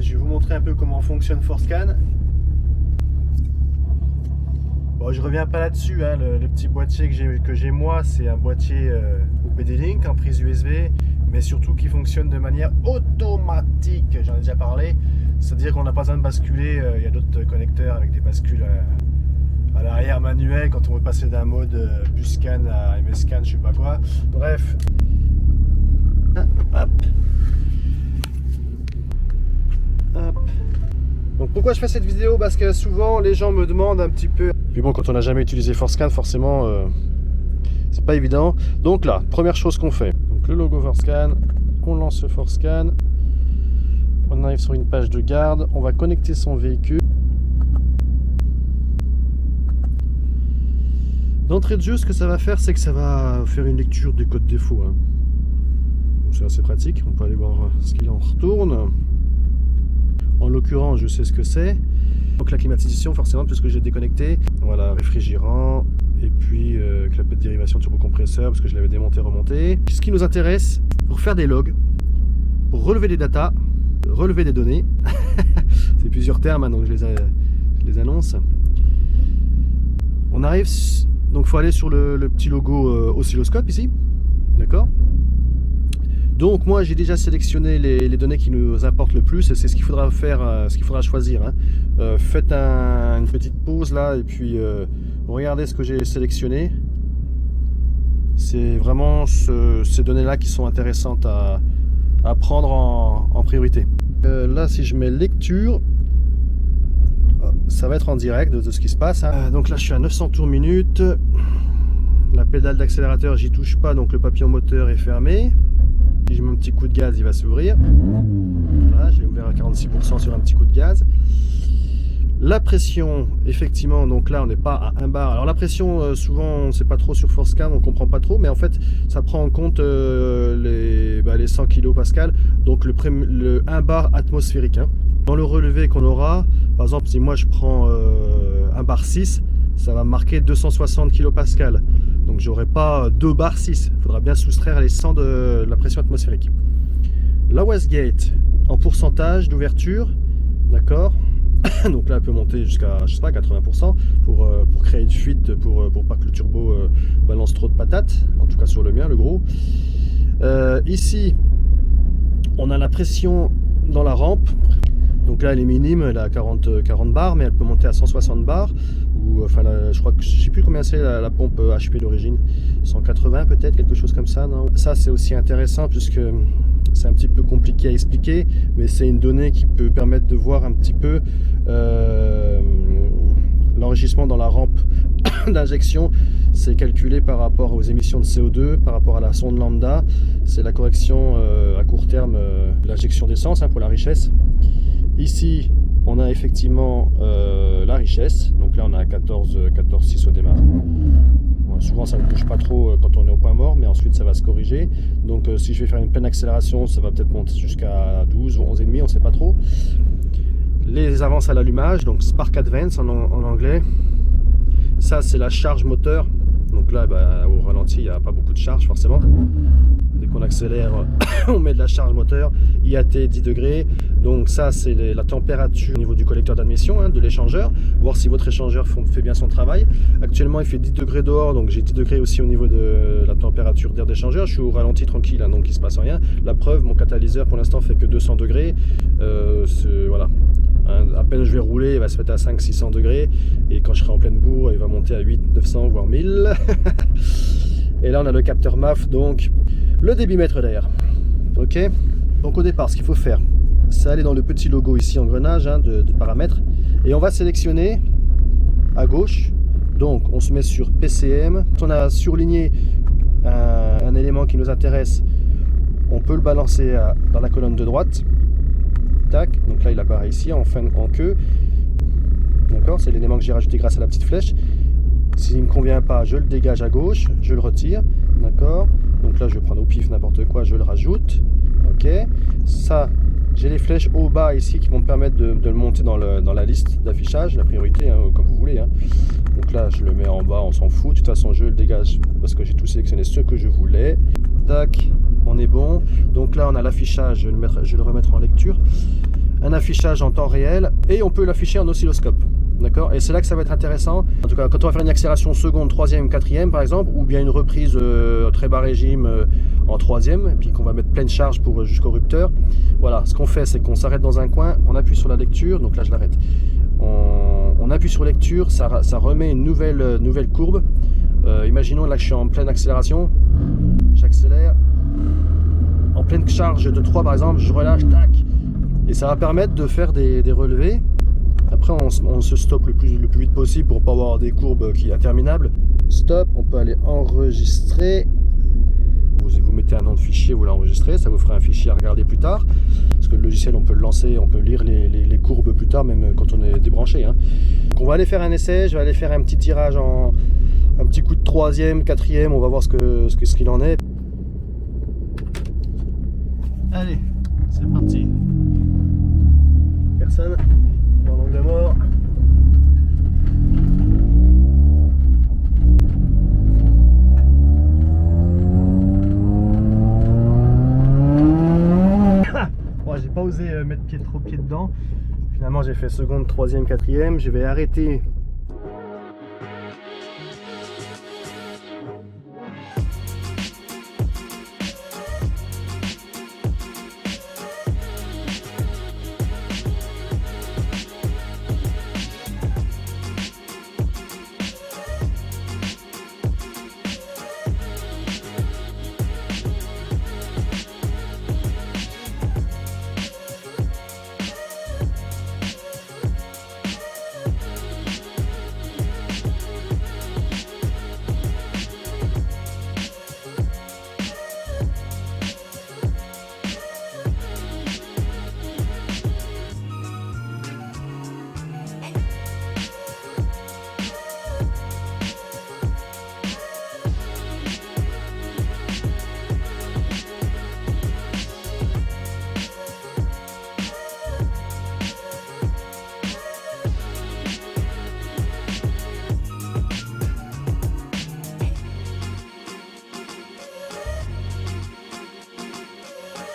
je vais vous montrer un peu comment fonctionne Forscan. Bon, je reviens pas là-dessus, hein. Le petit boîtier que j'ai moi, c'est un boîtier OPD-Link en prise USB, mais surtout qui fonctionne de manière automatique, j'en ai déjà parlé. C'est-à-dire qu'on n'a pas besoin de basculer, il y a d'autres connecteurs avec des bascules à l'arrière manuel quand on veut passer d'un mode Buscan à MScan, je sais pas quoi. Bref. Hop. Hop. Donc pourquoi je fais cette vidéo? Parce que souvent les gens me demandent un petit peu. Puis bon, quand on n'a jamais utilisé Forscan, forcément c'est pas évident. Donc là, première chose qu'on fait, donc le logo Forscan, on lance Forscan, on arrive sur une page de garde, on va connecter son véhicule. D'entrée de jeu, ce que ça va faire, c'est que ça va faire une lecture des codes défauts, hein. C'est assez pratique, on peut aller voir ce qu'il en retourne. En l'occurrence, je sais ce que c'est. Donc la climatisation, forcément, puisque j'ai déconnecté. Voilà, réfrigérant, et puis clapet de dérivation turbocompresseur, parce que je l'avais démonté, remonté. Ce qui nous intéresse, pour faire des logs, pour relever des datas, relever des données. C'est plusieurs termes, hein, donc je les annonce. On arrive, donc il faut aller sur le petit logo oscilloscope ici, d'accord? Donc moi j'ai déjà sélectionné les données qui nous importent le plus, et c'est ce qu'il faudra faire, ce qu'il faudra choisir, hein. Faites une petite pause là, et puis regardez ce que j'ai sélectionné. C'est vraiment ces données là qui sont intéressantes à prendre en priorité. Là si je mets lecture, ça va être en direct de ce qui se passe, hein. Donc là je suis à 900 tours minute. La pédale d'accélérateur j'y touche pas, donc le papillon moteur est fermé. Si je mets un petit coup de gaz, il va s'ouvrir. Voilà, j'ai ouvert à 46% sur un petit coup de gaz. La pression, effectivement, donc là on n'est pas à 1 bar. Alors la pression, souvent on ne sait pas trop sur Forscan, on ne comprend pas trop, mais en fait ça prend en compte les 100 kPa, donc le 1 bar atmosphérique, hein. Dans le relevé qu'on aura, par exemple si moi je prends 1 bar 6, ça va marquer 260 kPa. Donc j'aurai pas 2 bar 6, il faudra bien soustraire les 100 de la pression atmosphérique. La wastegate en pourcentage d'ouverture, d'accord. Donc là elle peut monter jusqu'à, je sais pas, 80% pour créer une fuite, pour pas que le turbo balance trop de patates, en tout cas sur le mien, le gros. Ici on a la pression dans la rampe. Donc là elle est minime, elle est à 40 bars, mais elle peut monter à 160 bars. Ou enfin là, je crois que je sais plus combien c'est la pompe HP d'origine, 180 peut-être, quelque chose comme ça, non? Ça c'est aussi intéressant puisque c'est un petit peu compliqué à expliquer, mais c'est une donnée qui peut permettre de voir un petit peu l'enrichissement dans la rampe d'injection. C'est calculé par rapport aux émissions de CO2, par rapport à la sonde lambda. C'est la correction à court terme de l'injection d'essence, hein, pour la richesse. Ici on a effectivement la richesse, donc là on a 14,6 au démarrage. Bon, souvent ça ne bouge pas trop quand on est au point mort, mais ensuite ça va se corriger. Donc si je vais faire une pleine accélération, ça va peut-être monter jusqu'à 12 ou 11,5, on ne sait pas trop. Les avances à l'allumage, donc Spark Advance en anglais. Ça c'est la charge moteur. Donc là au ralenti il n'y a pas beaucoup de charge forcément. Dès qu'on accélère, on met de la charge moteur. IAT 10 degrés. Donc ça c'est la température au niveau du collecteur d'admission, hein, de l'échangeur. Voir si votre échangeur fait bien son travail. Actuellement il fait 10 degrés dehors, donc j'ai 10 degrés aussi au niveau de la température d'air d'échangeur. Je suis au ralenti tranquille, hein, donc il ne se passe rien. La preuve, mon catalyseur pour l'instant fait que 200 degrés. Voilà. À peine je vais rouler, il va se mettre à 500-600 degrés. Et quand je serai en pleine bourre, il va monter à 800-900 voire 1000. Et là on a le capteur MAF, donc le débitmètre d'air. Ok. Donc au départ ce qu'il faut faire, c'est aller dans le petit logo ici engrenage, hein, de paramètres, et on va sélectionner à gauche. Donc on se met sur PCM. Quand on a surligné un élément qui nous intéresse, on peut le balancer dans la colonne de droite. Tac. Donc là il apparaît ici en queue. D'accord, c'est l'élément que j'ai rajouté grâce à la petite flèche. S'il ne me convient pas, je le dégage à gauche, je le retire. D'accord. Donc là je vais prendre au pif n'importe quoi, je le rajoute. Ok. Ça, j'ai les flèches au bas ici qui vont me permettre de le monter dans la liste d'affichage, la priorité, hein, comme vous voulez, hein. Donc là je le mets en bas, on s'en fout. De toute façon je le dégage parce que j'ai tout sélectionné ce que je voulais. Tac, on est bon. Donc là on a l'affichage, je vais le remettre en lecture. un affichage en temps réel et on peut l'afficher en oscilloscope. D'accord? Et c'est là que ça va être intéressant. En tout cas, quand on va faire une accélération seconde, troisième, quatrième par exemple, ou bien une reprise très bas régime en troisième, et puis qu'on va mettre pleine charge pour jusqu'au rupteur. Voilà, ce qu'on fait, c'est qu'on s'arrête dans un coin, on appuie sur la lecture, donc là je l'arrête. On appuie sur lecture, ça remet une nouvelle courbe. Imaginons là que je suis en pleine accélération, j'accélère. En pleine charge de 3 par exemple, je relâche, tac. Et ça va permettre de faire des relevés. Après, on se stoppe le plus vite possible pour ne pas avoir des courbes interminables. Stop, on peut aller enregistrer. Vous mettez un nom de fichier, vous l'enregistrez, ça vous fera un fichier à regarder plus tard. Parce que le logiciel, on peut le lancer, on peut lire les courbes plus tard, même quand on est débranché. Hein. Donc on va aller faire un essai, je vais aller faire un petit tirage un petit coup de troisième, quatrième, on va voir ce qu'il en est. Allez, c'est parti. Personne dans l'angle mort. Bon, j'ai pas osé mettre trop pied dedans. Finalement, j'ai fait seconde, troisième, quatrième. Je vais arrêter